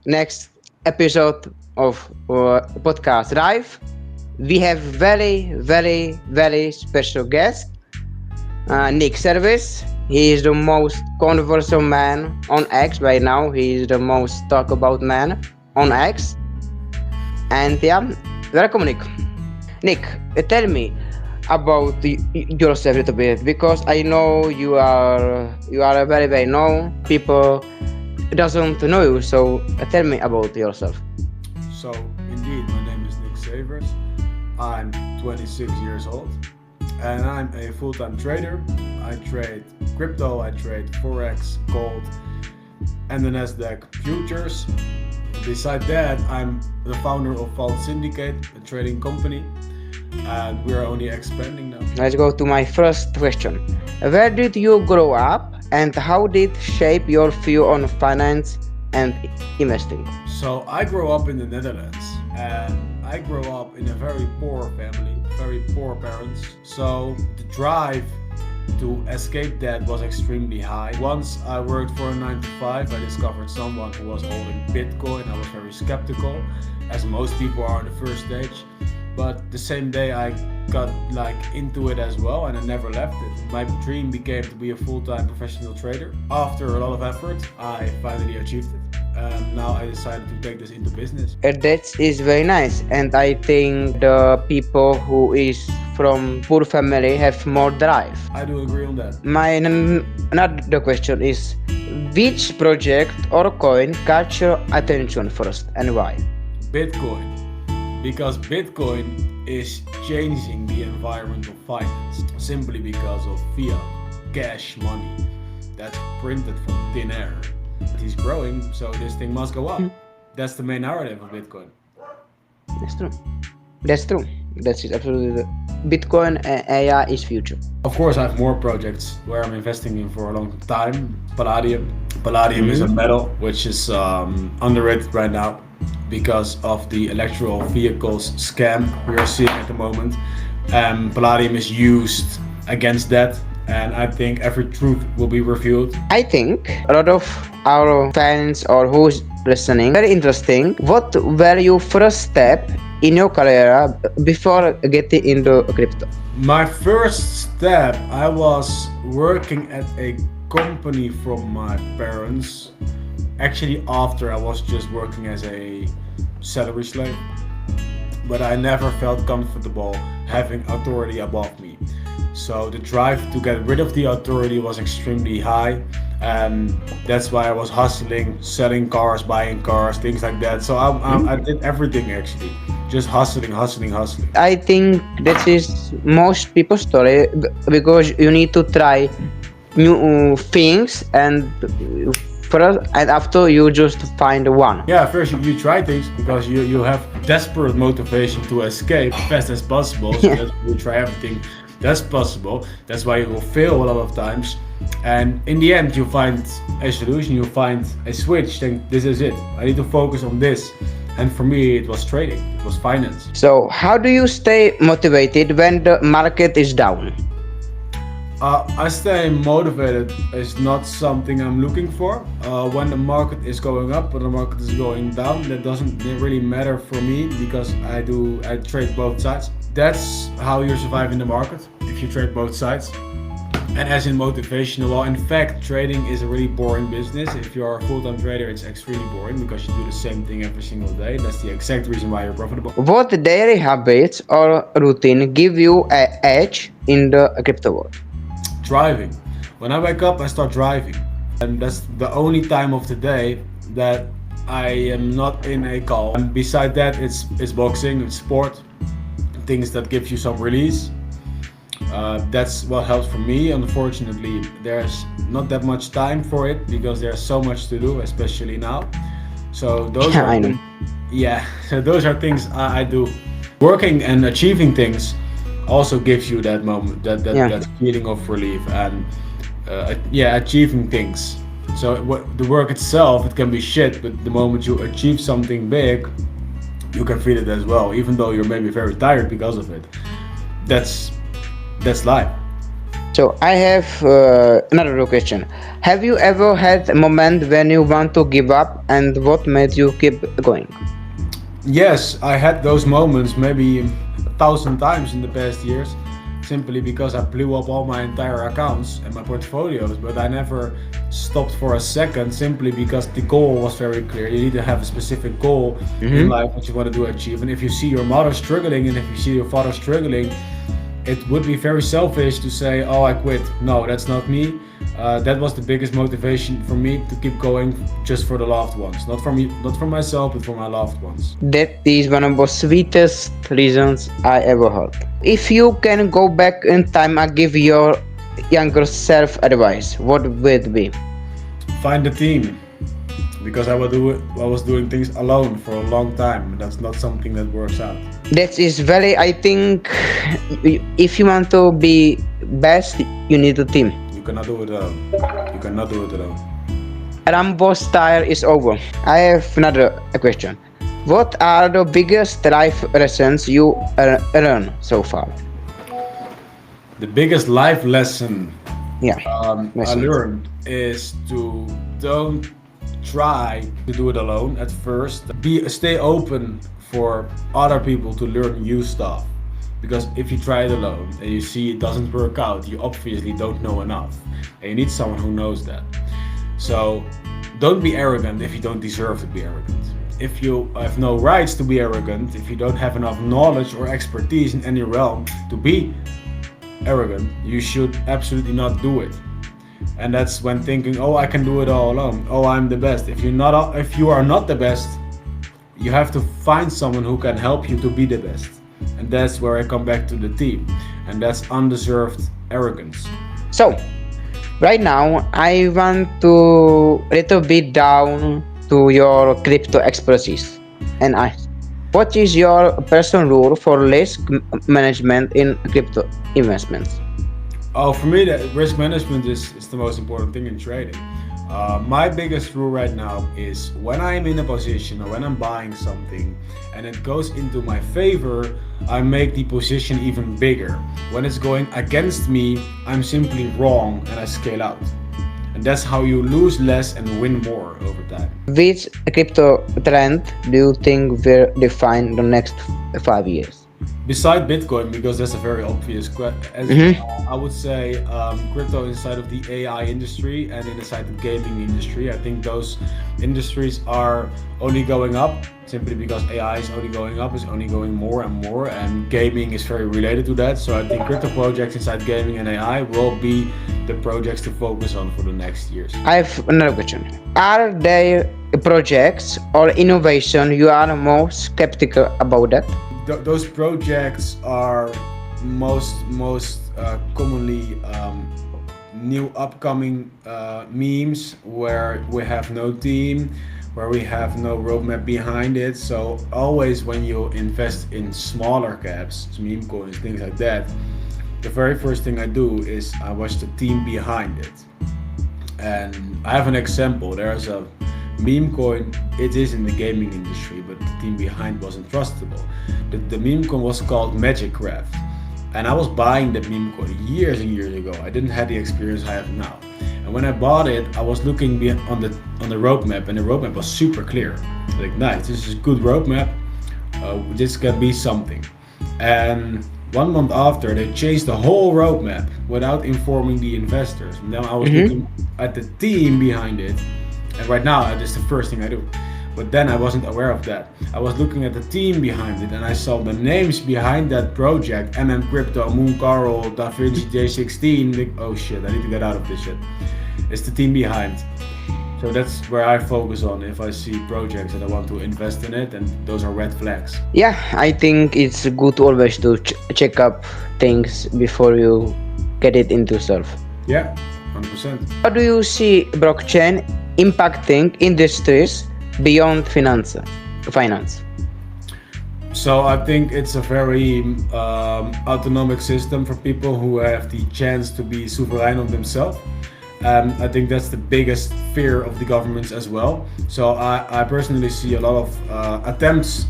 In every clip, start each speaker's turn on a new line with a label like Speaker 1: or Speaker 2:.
Speaker 1: next episode of podcast Drive. We have very special guest, Nick Service. He is the most controversial man on X right now. He is the most talk about man on X. And yeah, welcome, Nick. Nick, tell me about yourself a little bit because I know you are a very known people doesn't know you. So tell me about yourself.
Speaker 2: So, indeed, my name is Nick Savers. I'm 26 years old and I'm a full time trader. I trade crypto, I trade Forex, gold, and the NASDAQ futures. Beside that, I'm the founder of Vault Syndicate, a trading company, and we're only expanding now.
Speaker 1: Let's go to my first question. Where did you grow up and how did shape your view on finance and investing?
Speaker 2: So, I grew up in the Netherlands and I grew up in a very poor family, very poor parents. So, the drive to escape that was extremely high. Once I worked for a 9 to 5, I discovered someone who was holding Bitcoin. I was very skeptical, as most people are on the first stage. But the same day I got into it as well and I never left it. My dream became to be a full-time professional trader. After a lot of effort, I finally achieved it. Now I decided to take this into business.
Speaker 1: That is very nice, and I think the people who is from poor family have more drive.
Speaker 2: I do agree on that.
Speaker 1: My another question is, which project or coin caught your attention first and why?
Speaker 2: Bitcoin. Because Bitcoin is changing the environment of finance simply because of fiat, cash money that's printed from thin air. He's growing, so this thing must go up. That's the main narrative of Bitcoin.
Speaker 1: That's true. That's true. That's it. Absolutely. Bitcoin and AI is future.
Speaker 2: Of course, I have more projects where I'm investing in for a long time. Palladium. Palladium is a metal which is underrated right now because of the electoral vehicles scam we are seeing at the moment. Palladium is used against that. And I think every truth will be revealed.
Speaker 1: I think a lot of our fans or who's listening, very interesting. What were your first step in your career before getting into crypto?
Speaker 2: My first step, I was working at a company from my parents. Actually, after I was just working as a salary slave. But I never felt comfortable having authority above me. So the drive to get rid of the authority was extremely high. That's why I was hustling, selling cars, buying cars, things like that. So I did everything actually, just hustling.
Speaker 1: I think that is most people's story because you need to try new things and first and after you just find one.
Speaker 2: Yeah, first you try things because you have desperate motivation to escape as fast as possible. So that's why you try everything that's possible. That's why you will fail a lot of times. And in the end, you find a solution, you find a switch. Then this is it. I need to focus on this. And for me, it was trading, it was finance.
Speaker 1: So, how do you stay motivated when the market is down?
Speaker 2: I stay motivated is not something I'm looking for. When the market is going up or the market is going down, that doesn't really matter for me because I trade both sides. That's how you survive in the market, if you trade both sides. And as in motivational, well, in fact, trading is a really boring business. If you're a full-time trader, it's extremely boring because you do the same thing every single day. That's the exact reason why you're profitable.
Speaker 1: What daily habits or routine give you an edge in the crypto world?
Speaker 2: Driving. When I wake up, I start driving. And that's the only time of the day that I am not in a call. And beside that, it's boxing, it's sport, things that give you some release. That's what helps for me. Unfortunately, there's not that much time for it because there's so much to do, especially now. So those are
Speaker 1: I know.
Speaker 2: So those are things I do. Working and achieving things also gives you that moment, that feeling of relief and achieving things. So the work itself, it can be shit, but the moment you achieve something big, you can feel it as well, even though you're maybe very tired because of it. That's life.
Speaker 1: So I have another question. Have you ever had a moment when you want to give up, and what made you keep going?
Speaker 2: Yes, I had those moments maybe 1,000 times in the past years, simply because I blew up all my entire accounts and my portfolios, but I never stopped for a second simply because the goal was very clear. You need to have a specific goal in
Speaker 1: Hmm.
Speaker 2: life what you want to do achieve. And if you see your mother struggling and if you see your father struggling, it would be very selfish to say, "Oh, I quit." No, that's not me. That was the biggest motivation for me to keep going, just for the loved ones, not for me, not for myself, but for my loved ones.
Speaker 1: That is one of the sweetest reasons I ever heard. If you can go back in time and give your younger self advice, what would it be?
Speaker 2: Find a team, because I was doing things alone for a long time. And that's not something that works out.
Speaker 1: That is very, I think, if you want to be best, you need a team.
Speaker 2: You cannot do it alone. You cannot do it alone.
Speaker 1: Rambo style is over. I have another question. What are the biggest life lessons you learned so far?
Speaker 2: The biggest life lesson
Speaker 1: Yeah,
Speaker 2: I
Speaker 1: lessons.
Speaker 2: learned is to don't try to do it alone at first. Stay open for other people to learn new stuff. Because if you try it alone and you see it doesn't work out, you obviously don't know enough. And you need someone who knows that. So don't be arrogant if you don't deserve to be arrogant. If you have no rights to be arrogant, if you don't have enough knowledge or expertise in any realm to be arrogant, you should absolutely not do it. And that's when thinking, "Oh, I can do it all alone. Oh, I'm the best." If you are not the best, you have to find someone who can help you to be the best. And that's where I come back to the team. And that's undeserved arrogance.
Speaker 1: So, right now, I want to little bit down to your crypto expertise and ask, what is your personal rule for risk management in crypto investments?
Speaker 2: Oh, for me, the risk management is the most important thing in trading. My biggest rule right now is when I'm in a position or when I'm buying something and it goes into my favor, I make the position even bigger. When it's going against me, I'm simply wrong and I scale out. And that's how you lose less and win more over time.
Speaker 1: Which crypto trend do you think will define the next 5 years?
Speaker 2: Beside Bitcoin, because that's a very obvious question,
Speaker 1: Mhm.
Speaker 2: I would say crypto inside of the AI industry and inside the gaming industry. I think those industries are only going up simply because AI is only going up, is only going more and more, and gaming is very related to that. So I think crypto projects inside gaming and AI will be the projects to focus on for the next years.
Speaker 1: I have another question. Are there projects or innovation you are most skeptical about that?
Speaker 2: Those projects are most commonly new upcoming memes where we have no team, where we have no roadmap behind it. So always when you invest in smaller caps, meme coins, things like that, the very first thing I do is I watch the team behind it. And I have an example. There's a meme coin. It is in the gaming industry, but the team behind wasn't trustable. The meme coin was called Magicraft, and I was buying that meme coin years and years ago. I didn't have the experience I have now. And when I bought it, I was looking on the roadmap, and the roadmap was super clear. Like, nice, this is a good roadmap. This can be something. And 1 month after, they changed the whole roadmap without informing the investors. And then I was looking at the team behind it, and right now that is the first thing I do. But then I wasn't aware of that. I was looking at the team behind it, and I saw the names behind that project: MM Crypto, Moon Carl, DaVinci J16. Like, oh shit, I need to get out of this shit. It's the team behind. So that's where I focus on if I see projects and I want to invest in it, and those are red flags.
Speaker 1: Yeah, I think it's good always to check up things before you get it into yourself.
Speaker 2: Yeah, 100%.
Speaker 1: How do you see blockchain impacting industries beyond finance?
Speaker 2: So I think it's a very autonomic system for people who have the chance to be sovereign on themselves. I think that's the biggest fear of the governments as well. So I personally see a lot of attempts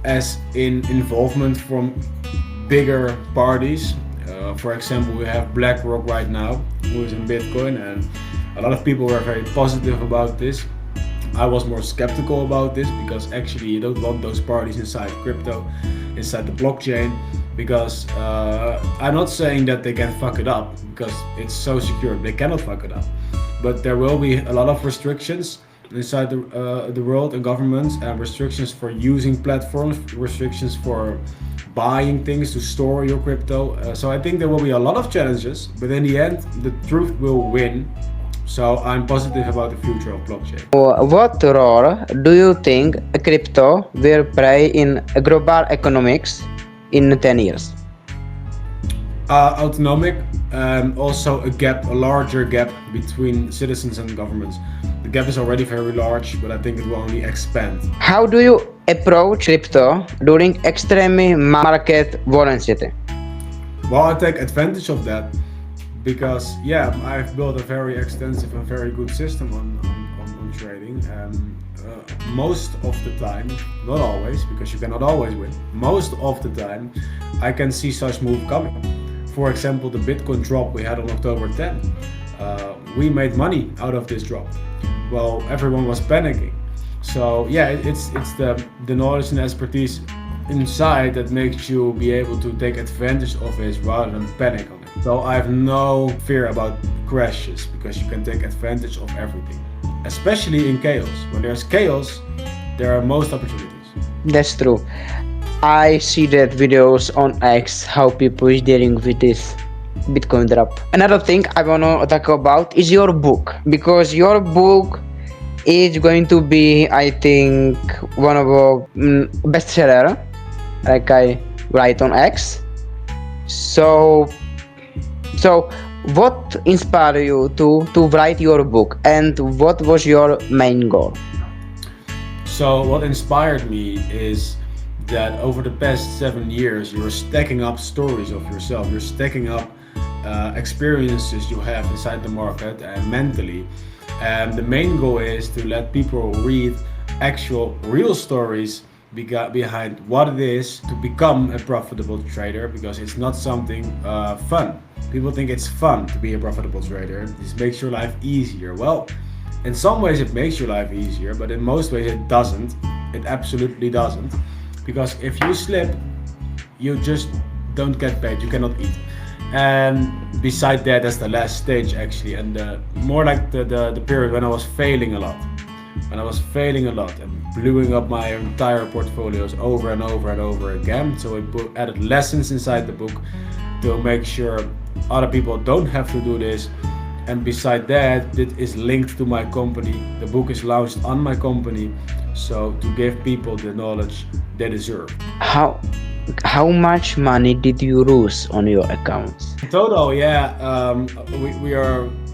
Speaker 2: as in involvement from bigger parties For example, we have BlackRock right now, who is in Bitcoin, and a lot of people were very positive about this. I was more skeptical about this because actually you don't want those parties inside crypto, inside the blockchain, because I'm not saying that they can fuck it up because it's so secure. They cannot fuck it up, but there will be a lot of restrictions inside the world and governments, and restrictions for using platforms, restrictions for buying things to store your crypto. So I think there will be a lot of challenges, but in the end, the truth will win. So I'm positive about the future of blockchain.
Speaker 1: What role do you think crypto will play in global economics in 10 years?
Speaker 2: Autonomic, and also a larger gap between citizens and governments. The gap is already very large, but I think it will only expand.
Speaker 1: How do you approach crypto during extreme market volatility?
Speaker 2: Well, I take advantage of that because I've built a very extensive and very good system on trading. Most of the time, not always, because you cannot always win. Most of the time, I can see such move coming. For example, the Bitcoin drop we had on October 10th. We made money out of this drop. Well, everyone was panicking. So it's the knowledge and expertise inside that makes you be able to take advantage of it rather than panic on it. So I have no fear about crashes because you can take advantage of everything, especially in chaos. When there's chaos, there are most opportunities.
Speaker 1: That's true. I see that videos on X how people is dealing with this Bitcoin drop. Another thing I wanna talk about is your book, because your book is going to be, I think, one of our bestseller, like I write on X. So what inspired you to write your book, and what was your main goal?
Speaker 2: So what inspired me is that over the past 7 years, you're stacking up stories of yourself. You're stacking up experiences you have inside the market and mentally. And the main goal is to let people read actual real stories behind what it is to become a profitable trader, because it's not something fun. People think it's fun to be a profitable trader. This makes your life easier. Well, in some ways it makes your life easier, but in most ways it doesn't. It absolutely doesn't. Because if you slip, you just don't get paid, you cannot eat. And beside that, that's the last stage actually, and more like the period when I was failing a lot. When I was failing a lot and blowing up my entire portfolios over and over and over again. So I added lessons inside the book to make sure other people don't have to do this. And beside that, it is linked to my company. The book is launched on my company, so to give people the knowledge they deserve.
Speaker 1: How much money did you lose on your accounts?
Speaker 2: In total,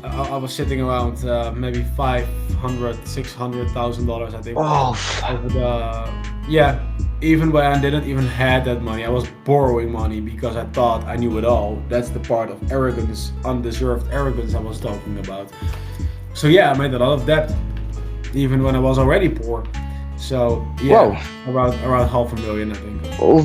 Speaker 2: I was sitting around maybe $500,000-$600,000, I think.
Speaker 1: Oh,
Speaker 2: even when I didn't even have that money, I was borrowing money because I thought I knew it all. That's the part of arrogance, undeserved arrogance I was talking about. So I made a lot of debt, even when I was already poor. So around $500,000, I think.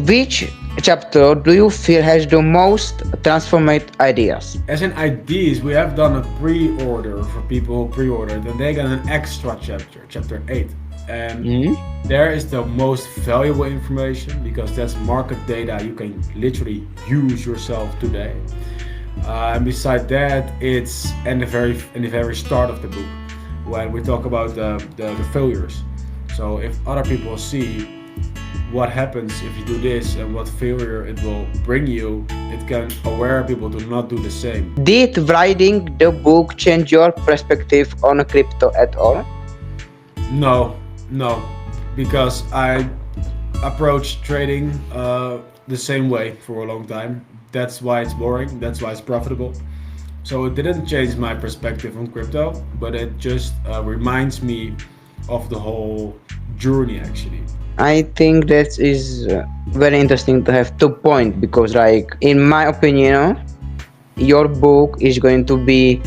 Speaker 1: Which chapter do you feel has the most transformative ideas?
Speaker 2: As in ideas, we have done a pre-order for people who pre-ordered, and they got an extra chapter 8. And there is the most valuable information, because that's market data you can literally use yourself today. And beside that, it's in the very start of the book when we talk about the failures. So if other people see what happens if you do this and what failure it will bring you, it can aware people to not do the same.
Speaker 1: Did writing the book change your perspective on crypto at all?
Speaker 2: No, because I approached trading the same way for a long time. That's why it's boring, that's why it's profitable. So it didn't change my perspective on crypto, but it just reminds me of the whole journey actually.
Speaker 1: I think that is very interesting to have 2 points, because like in my opinion, your book is going to be,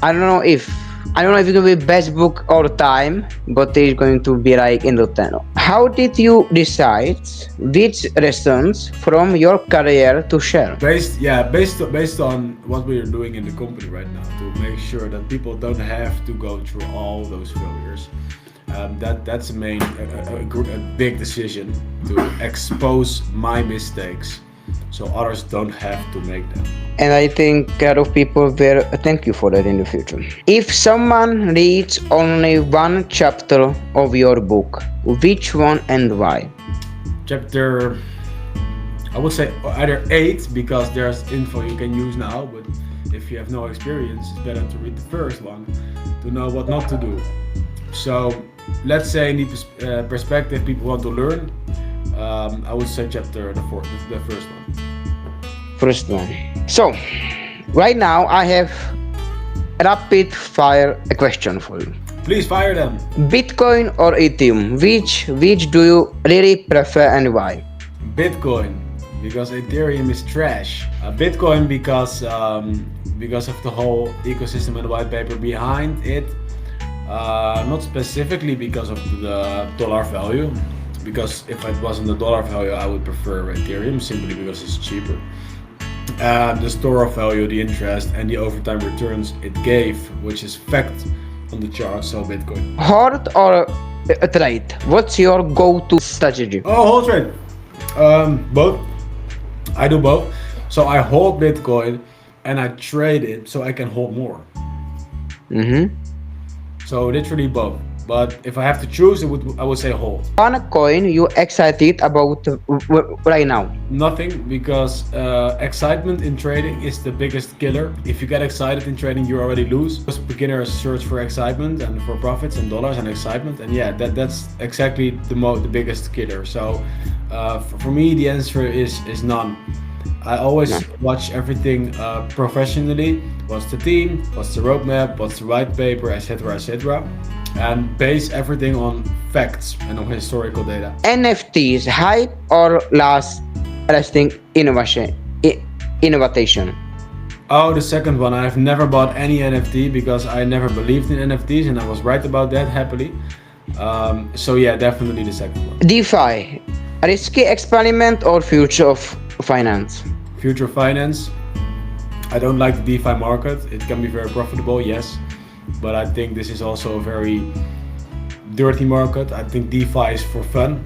Speaker 1: I don't know if I don't know if it's going to be best book all time, but it's going to be like in the 10. How did you decide which lessons from your career to share?
Speaker 2: Based on what we are doing in the company right now to make sure that people don't have to go through all those failures. That's a big decision to expose my mistakes so others don't have to make them.
Speaker 1: And I think a lot of people will thank you for that in the future. If someone reads only one chapter of your book, which one and why?
Speaker 2: Chapter, I would say either 8 because there's info you can use now, but if you have no experience, it's better to read the first one to know what not to do. So let's say in the perspective people want to learn, I would say the first one.
Speaker 1: First one. So, right now I have a rapid fire question for you.
Speaker 2: Please fire them.
Speaker 1: Bitcoin or Ethereum? Which do you really prefer and why?
Speaker 2: Bitcoin, because Ethereum is trash. Bitcoin because of the whole ecosystem and the white paper behind it. Not specifically because of the dollar value, because if it wasn't the dollar value I would prefer Ethereum simply because it's cheaper. The store of value, the interest and the overtime returns it gave, which is fact on the chart, so Bitcoin.
Speaker 1: Hold or a trade? What's your go-to strategy?
Speaker 2: Oh, hold trade. Both. I do both. So I hold Bitcoin and I trade it so I can hold more. So literally both. But if I have to choose, I would say hold.
Speaker 1: One coin you excited about right now?
Speaker 2: Nothing, because excitement in trading is the biggest killer. If you get excited in trading, you already lose. Most beginners search for excitement and for profits and dollars and excitement, and yeah, that's exactly the biggest killer. So for me, the answer is none. I always watch everything professionally. What's the team? What's the roadmap? What's the white paper, etc., etc., and base everything on facts and on historical data.
Speaker 1: NFTs, hype or lasting innovation?
Speaker 2: Oh, the second one. I've never bought any NFT because I never believed in NFTs, and I was right about that, happily. So yeah, definitely the second one.
Speaker 1: DeFi, risky experiment or future of finance?
Speaker 2: Future finance. I don't like the DeFi market. It can be very profitable, yes, but I think this is also a very dirty market. I think DeFi is for fun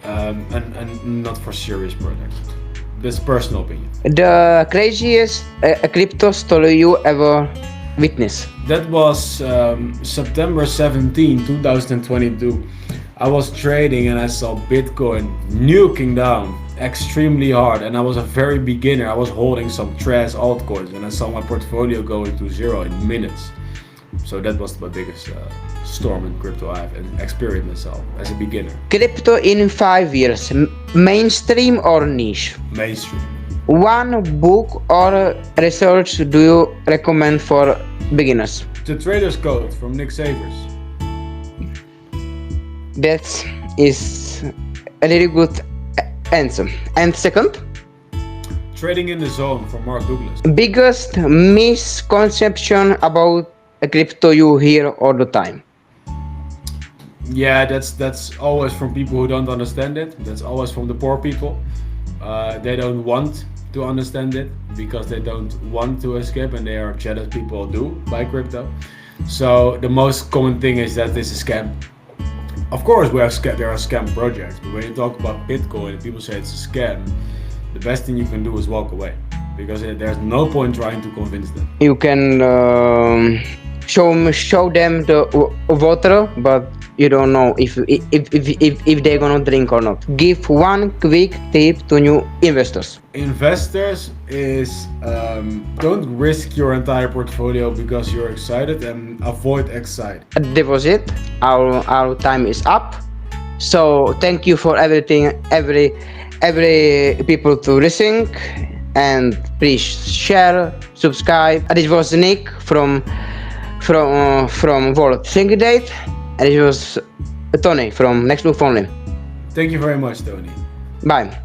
Speaker 2: and not for serious projects. That's personal opinion.
Speaker 1: The craziest crypto story you ever witnessed?
Speaker 2: That was September 17, 2022. I was trading and I saw Bitcoin nuking down extremely hard, and I was a very beginner. I was holding some trash altcoins and I saw my portfolio going to zero in minutes. So that was my biggest storm in crypto I've experienced myself as a beginner.
Speaker 1: Crypto in 5 years, mainstream or niche?
Speaker 2: Mainstream.
Speaker 1: One book or research do you recommend for beginners?
Speaker 2: The Trader's Code from Nick Savers.
Speaker 1: That is a really good answer. And second?
Speaker 2: Trading in the Zone from Mark Douglas.
Speaker 1: Biggest misconception about a crypto you hear all the time?
Speaker 2: Yeah, that's always from people who don't understand it. That's always from the poor people. They don't want to understand it because they don't want to escape, and they are jealous people do buy crypto. So the most common thing is that this is a scam. Of course, there are scam projects, but when you talk about Bitcoin and people say it's a scam, the best thing you can do is walk away, because there's no point trying to convince them.
Speaker 1: You can show them the water, but you don't know if they're gonna drink or not. Give one quick tip to new investors.
Speaker 2: Investors is don't risk your entire portfolio because you're excited, and avoid excite.
Speaker 1: That was it. Our time is up. So thank you for everything, every people to listen, and please share, subscribe. This was Nick from World Thinking Date, and it was Tony from Next Move Only.
Speaker 2: Thank you very much, Tony.
Speaker 1: Bye.